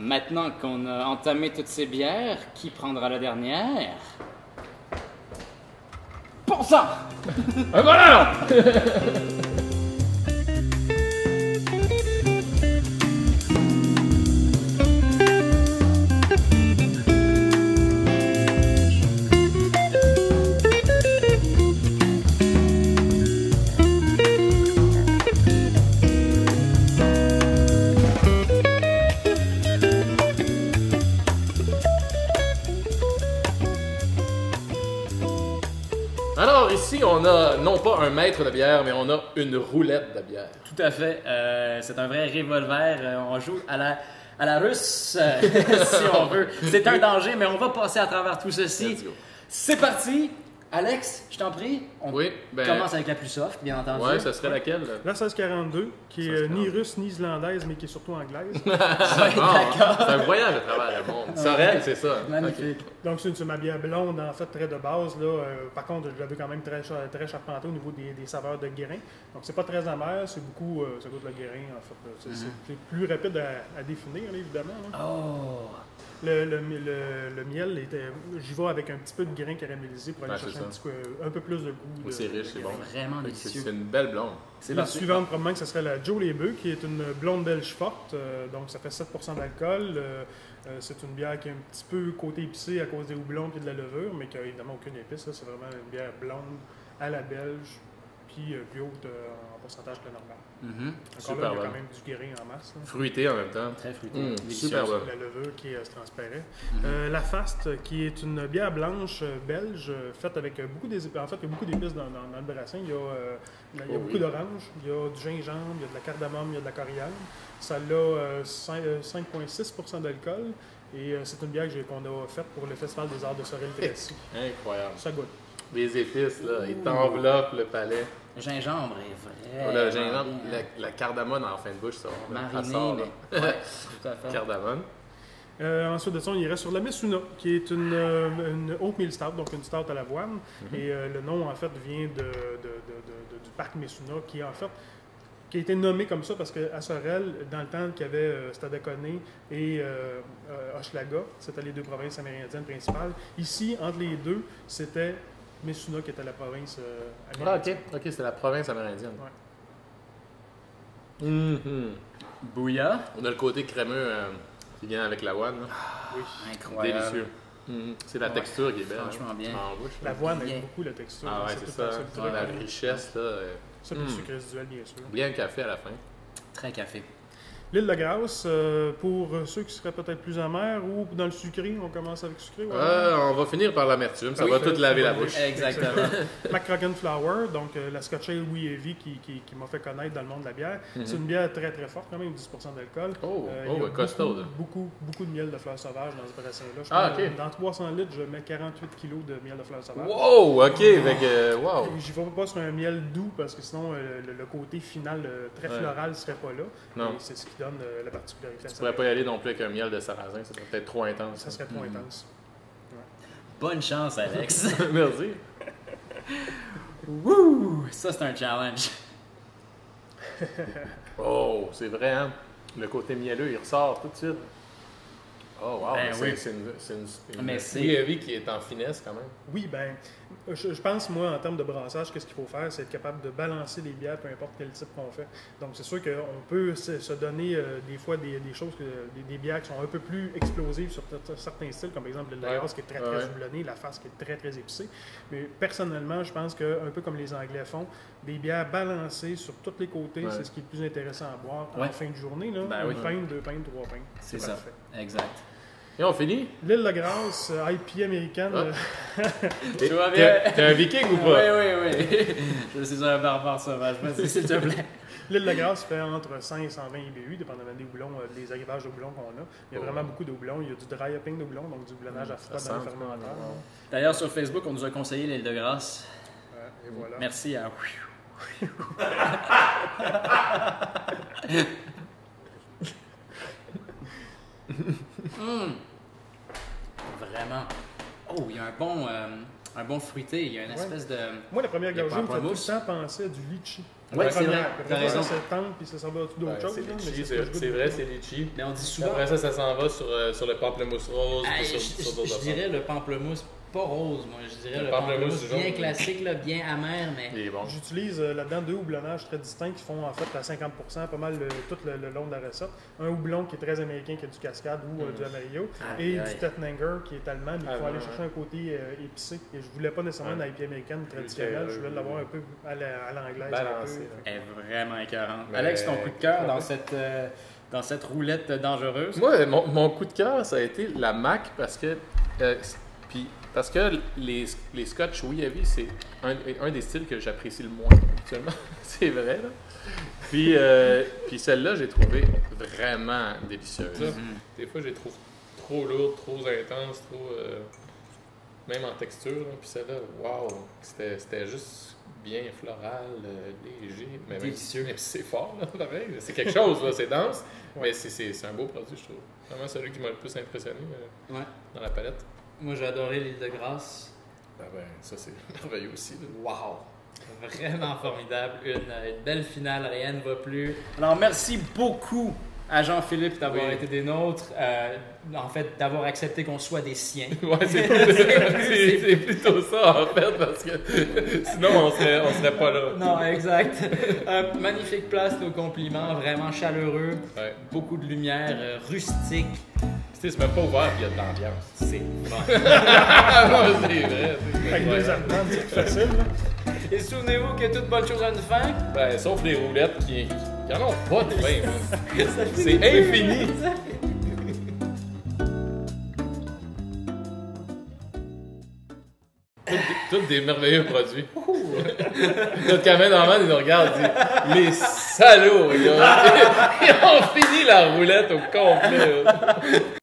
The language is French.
Maintenant qu'on a entamé toutes ces bières, qui prendra la dernière? Pour ça! Voilà! Alors ici, on a non pas un maître de bière, mais on a une roulette de bière. Tout à fait. C'est un vrai revolver. On joue à la russe, si on veut. C'est un danger, mais on va passer à travers tout ceci. Let's go. C'est parti. Alex, je t'en prie. On Oui, ben... commence avec la plus soft, bien entendu. Ouais, ça serait laquelle? La 1642, qui est ni russe ni islandaise, mais qui est surtout anglaise. Bon, c'est un voyage à travers le monde. Sorel, c'est ça. Magnifique. Donc, c'est ma bière blonde, en fait, très de base. Là. Par contre, je l'avais quand même très charpentée au niveau des saveurs de grain. Donc, c'est pas très amer, c'est beaucoup. Ça goûte le grain, en fait. C'est plus rapide à définir, là, évidemment. Là. Oh! Le miel, j'y vais avec un petit peu de grain caramélisé pour aller chercher un peu plus de goût. C'est riche, c'est bon. Vraiment délicieux. C'est une belle blonde. C'est La parti. suivante, probablement, que ce serait la Joe Les Bœufs, qui est une blonde belge forte. Donc, ça fait 7% d'alcool. C'est une bière qui a un petit peu côté épicé à cause des houblons et de la levure, mais qui n'a évidemment aucune épice. C'est vraiment une bière blonde à la belge, puis plus haute en pourcentage que normal. Encore Super là, il y a bonne. quand même du grain en masse. Là. Fruité en même temps. Très fruité. Super bonne. La levure qui se transparaît. La Fast, qui est une bière blanche belge, faite avec beaucoup d'épices. En fait, il y a beaucoup d'épices dans le brassin. Il y a beaucoup d'orange, il y a du gingembre, il y a de la cardamome, il y a de la coriandre. Ça a 5,6% d'alcool. Et c'est une bière qu'on a faite pour le Festival des Arts de Sorel-Tracy. Incroyable. Ça goûte. Les épices, là, ils t'enveloppent le palais. Le gingembre est vrai. Là, le gingembre, la cardamome en fin de bouche, ça. Mariné, ça sort, là. mais... Ouais, tout à fait. Cardamome. Ensuite de ça, on irait sur la Messuna, qui est une oatmeal stout, donc une stout à l'avoine. Et le nom, en fait, vient du parc Messuna, qui a été nommé comme ça parce qu'à Sorel, dans le temps qu'il y avait Stadacone et Hochelaga, c'était les deux provinces amérindiennes principales. Ici, entre les deux, c'était Messuna qui était la province amérindienne. Ok, c'est la province amérindienne. Ouais. Bouilla. On a le côté crémeux qui vient avec l'avoine. là. Oui. Incroyable. Délicieux. C'est la texture qui est belle. Franchement bien. En bouche. là. L'avoine Bien. aide beaucoup la texture. Ah ouais, c'est ça. tout La richesse, là. Ça, puis le sucre résiduel, bien sûr. Bien le café à la fin. Très café. L'île de Grâce, pour ceux qui seraient peut-être plus amers ou dans le sucré, on commence avec sucré. Ouais. On va finir par l'amertume. Ça va tout laver la bouche. Exactement. McCracken Flower, donc la Scotch Ale Louis Heavy qui m'a fait connaître dans le monde de la bière. C'est une bière très très forte, quand même 10% d'alcool. Il y a costaud. beaucoup de miel de fleurs sauvages dans ce brassin-là. Ok. Dans 300 litres, je mets 48 kg de miel de fleurs sauvages. Wow, ok. Wow. J'y vais pas sur un miel doux parce que sinon le côté final très floral serait pas là. Non. Et c'est ce qui donne la particularité. Tu pourrais pas y aller non plus avec un miel de sarrasin. Ça serait peut-être trop intense. Ça serait trop intense. Bonne chance, Alex. Merci. Wouh! Ça, c'est un challenge. Oh, c'est vrai, hein? Le côté mielleux, il ressort tout de suite. Oh, wow. Ben mais oui. c'est une Mais c'est- Louis Heavy qui est en finesse quand même. Oui, ben, je pense, moi, en termes de brassage, qu'est-ce qu'il faut faire, c'est être capable de balancer les bières, peu importe quel type qu'on fait. Donc, c'est sûr qu'on peut se donner des fois des choses, des bières qui sont un peu plus explosives sur certains styles, comme par exemple le Laos qui est très, très houblonné, la face qui est très, très épicée. Mais personnellement, je pense qu'un peu comme les Anglais font, des bières balancées sur tous les côtés, c'est ce qui est le plus intéressant à boire en fin de journée. Là. Ben oui. Une pinte, deux pintes, trois pintes. C'est ça. parfait. Exact. Et on finit? L'île de Grâce, IPA américaine. Tu vois bien? T'es un viking ou pas? Oui. Je suis un barbare sauvage. Vas-y, s'il te plaît. L'île de Grâce fait entre 100 et 120 IBU, dépendamment des houblons, des arrivages de houblons qu'on a. Il y a vraiment beaucoup de houblons. Il y a du dry hopping de houblons, donc du houblonnage à froid dans le fermenteur. D'ailleurs, sur Facebook, on nous a conseillé l'île de Grâce. Et voilà. Merci à... Vraiment. Oh, il y a un bon fruité. Il y a une espèce de... Moi, la première Il y a gorgée me fait tout le pamplemousse. temps penser à du litchi. Ouais, c'est vrai. T'as Après raison. ça, c'est tendre, puis ça s'en va d'autres Ouais, choses. c'est là, mais litchi, ce que je goûte c'est vrai, beaucoup. c'est litchi. Mais on dit souvent. Après ça s'en va sur le pamplemousse rose. Ah, puis sur d'autres je affaires. dirais le pamplemousse, pas rose, moi. Je dirais Le le pamplemousse pamplemousse jaune. bien classique, là, bien amer, mais. Il est bon. J'utilise là-dedans 2 houblonnages très distincts qui font en fait à 50% pas mal tout le long de la recette. Un houblon qui est très américain, qui est du Cascade ou du Amarillo, Aïe, et aïe. du Tettnanger qui est allemand, mais il faut Ah, aller ouais, chercher un côté épicé. Et je voulais pas nécessairement une IPA américaine traditionnelle, je voulais l'avoir un peu à l'anglaise. Balancé. Elle est vraiment écœurante. Mais- Alex, ton coup de cœur dans cette roulette dangereuse? Moi, mon coup de cœur, ça a été la Mac parce que. Parce que les Scotch Wee Heavy, c'est un des styles que j'apprécie le moins actuellement. C'est vrai, là. Puis celle-là, j'ai trouvé vraiment délicieuse. Des fois, je les trouve trop lourdes, trop intenses, trop. Même en texture. Là. Puis celle-là, waouh! C'était juste bien floral, léger. Mais même- Délicieux. mais c'est fort, là, pareil. C'est quelque chose, là. C'est dense. Mais c'est un beau produit, je trouve. Vraiment celui qui m'a le plus impressionné Ouais. dans la palette. Moi, j'ai adoré l'île de Grâce. Ah ben, ça, c'est merveilleux aussi. Là. Wow! Vraiment formidable. Une belle finale, rien ne va plus. Alors, merci beaucoup à Jean-Philippe d'avoir Oui. été des nôtres. En fait, d'avoir accepté qu'on soit des siens. Ouais, c'est plutôt ça, en fait, parce que sinon, on serait pas là. Non, exact. Magnifique place, nos compliments. Vraiment chaleureux. Ouais. Beaucoup de lumière, rustique. Tu sais, c'est même pas ouvert, puis il y a de l'ambiance. C'est bon. Ah non, c'est vrai. c'est Avec 2 incroyable. Allemands, c'est plus facile. Là. Et souvenez-vous que toute bonne chose a une fin. Ben, sauf les roulettes qui en ont pas de fin, man. C'est infini. Tous des merveilleux produits. Notre caméraman, il nous regarde et dit les salauds, ils ont fini la roulette au complet.